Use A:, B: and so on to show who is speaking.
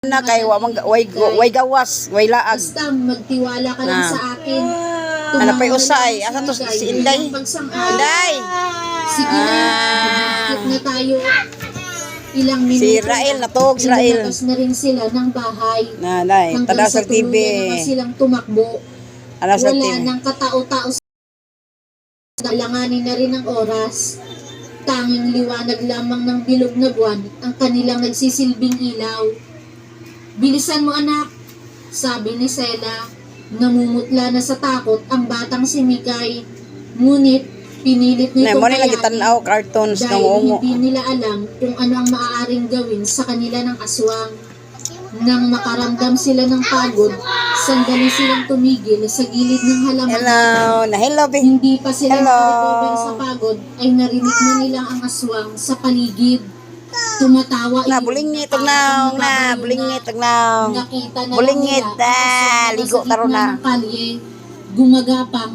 A: na kay way gawas, way laag.
B: Basta magtiwala ka lang sa akin.
A: Ano pa'y usay? Asa to si Inday? Inday!
B: Sige na, mag-ikot na tayo. Ilang minuto.
A: Si Rael, natog si Rael.
B: Lumabas na rin sila ng bahay.
A: Nanay,
B: Hanggang
A: tadaw
B: sa
A: sa TV.
B: tuluyan na silang tumakbo.
A: Ano sa
B: Wala
A: TV?
B: nang katao-tao sa dalanganin na rin ang oras. Tanging liwanag lamang ng bilog na buwan ang kanilang nagsisilbing ilaw. Bilisan mo anak, sabi ni Sela. Namumutla na sa takot ang batang si Mikay. Ngunit pinilit
A: Nay,
B: nitong
A: mo nila gitanaw cartoons ng
B: dahil
A: ungo.
B: hindi nila alam kung ano ang maaaring gawin sa kanila ng aswang. Nang makaramdam sila ng pagod, sandali silang tumigil sa gilid ng halaman.
A: Hello, be.
B: Hindi pa sila
A: Hello.
B: nakarecover sa pagod ay narinig na nila ang aswang sa paligid. Tumatawa
A: Na,
B: iyon
A: bulingit,
B: para
A: tagnaw,
B: mababayo
A: na, bulingit, tagnaw.
B: Nakita na
A: Bulingit,
B: lang nila ang aswang na
A: ligo,
B: nasa
A: taro
B: gitna
A: na.
B: ng kalye, gumagapang